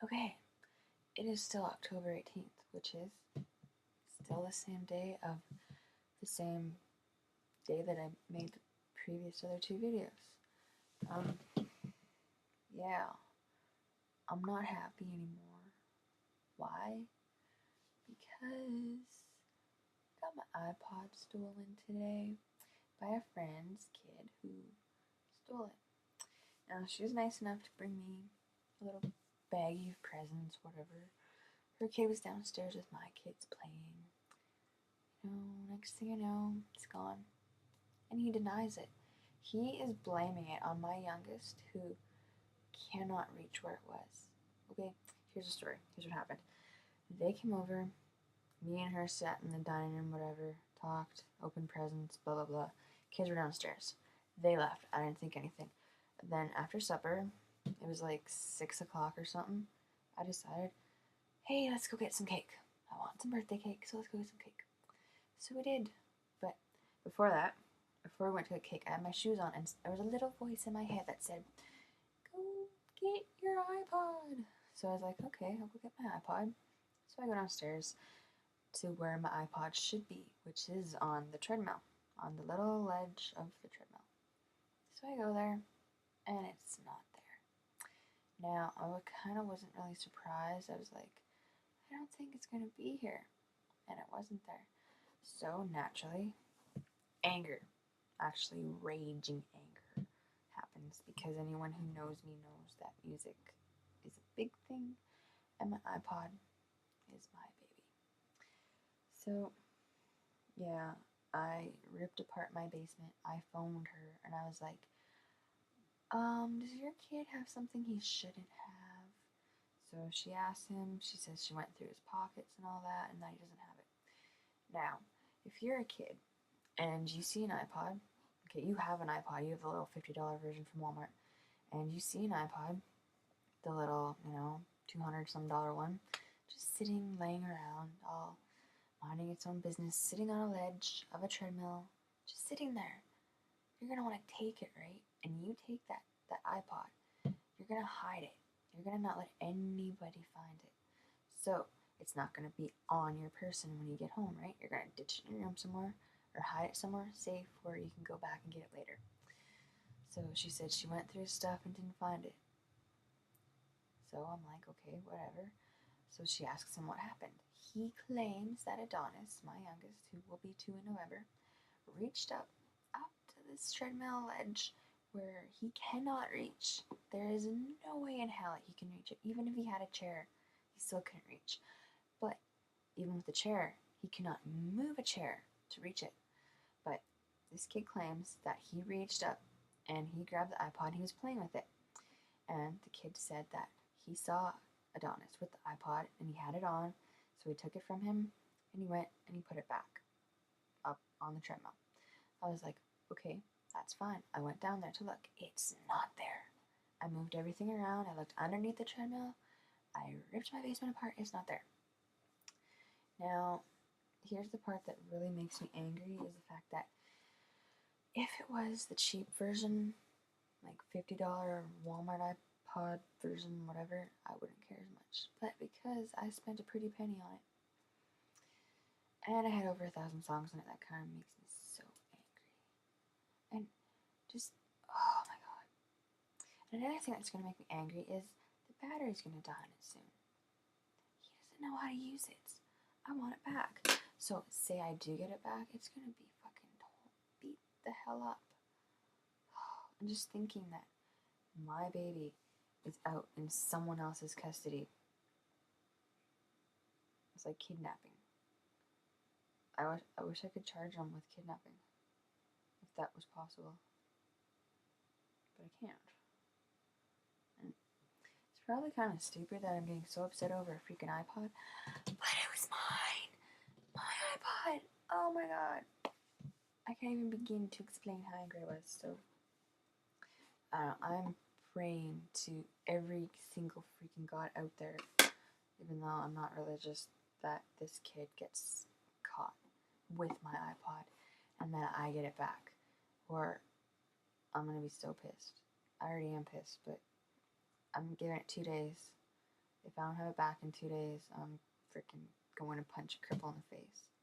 Okay, it is still October 18th, which is still the same day of the same day that I made the previous other two videos. Yeah, I'm not happy anymore. Why? Because I got my iPod stolen today by a friend's kid who stole it. Now, she was nice enough to bring me a little baggie of presents, whatever. Her kid was downstairs with my kids playing. Next thing you know, it's gone. And he denies it. He is blaming it on my youngest, who cannot reach where it was. Okay, here's the story. Here's what happened. They came over. Me and her sat in the dining room, whatever, talked, opened presents, blah, blah, blah. Kids were downstairs. They left. I didn't think anything. Then after supper, it was like 6 o'clock or something, I decided, hey, let's go get some cake. I want some birthday cake, so let's go get some cake. So we did. But before that, before we went to get cake, I had my shoes on, and there was a little voice in my head that said, go get your iPod. So I was like, okay, I'll go get my iPod. So I go downstairs to where my iPod should be, which is on the treadmill, on the little ledge of the treadmill. So I go there, and it's not there. Now, I kind of wasn't really surprised. I was like, I don't think it's going to be here. And it wasn't there. So naturally, anger, actually raging anger, happens because anyone who knows me knows that music is a big thing, and my iPod is my baby. So, yeah, I ripped apart my basement. I phoned her and I was like, does your kid have something he shouldn't have? So she asked him, she says she went through his pockets and all that, and that he doesn't have it. Now, if you're a kid and you see an iPod, okay, you have an iPod, you have the little $50 version from Walmart, and you see an iPod, the little, $200 some one, just sitting, laying around, all minding its own business, sitting on a ledge of a treadmill, just sitting there. You're gonna want to take it, right? And you take that iPod, you're gonna hide it. You're gonna not let anybody find it. So it's not gonna be on your person when you get home, right? You're gonna ditch it in your room somewhere or hide it somewhere safe where you can go back and get it later. So she said she went through stuff and didn't find it. So I'm like, okay, whatever. So she asks him what happened. He claims that Adonis, my youngest, who will be 2 in November, reached up to this treadmill ledge where he cannot reach. There is no way in hell he can reach it. Even if he had a chair, he still couldn't reach. But even with the chair, he cannot move a chair to reach it. But this kid claims that he reached up and he grabbed the iPod and he was playing with it. And the kid said that he saw Adonis with the iPod and he had it on, so he took it from him and he went and he put it back up on the treadmill. I was like, okay, that's fine. I went down there to look. It's not there. I moved everything around. I looked underneath the treadmill. I ripped my basement apart. It's not there. Now, here's the part that really makes me angry is the fact that if it was the cheap version, like $50 Walmart iPod version, whatever, I wouldn't care as much. But because I spent a pretty penny on it, and I had over 1,000 songs on it, that kind of makes me so angry. And just, oh my god. And another thing that's going to make me angry is the battery's going to die on it soon. He doesn't know how to use it. I want it back. So, say I do get it back, it's going to be fucking beat the hell up. I'm just thinking that my baby is out in someone else's custody. It's like kidnapping. I wish I could charge them with kidnapping, if that was possible. But I can't. And it's probably kind of stupid that I'm getting so upset over a freaking iPod, but it was mine! My iPod! Oh my god. I can't even begin to explain how angry I was, so I'm praying to every single freaking god out there, even though I'm not religious, that this kid gets caught with my iPod and that I get it back, or I'm gonna be so pissed. I already am pissed, but I'm giving it 2 days. If I don't have it back in 2 days, I'm freaking going to punch a cripple in the face.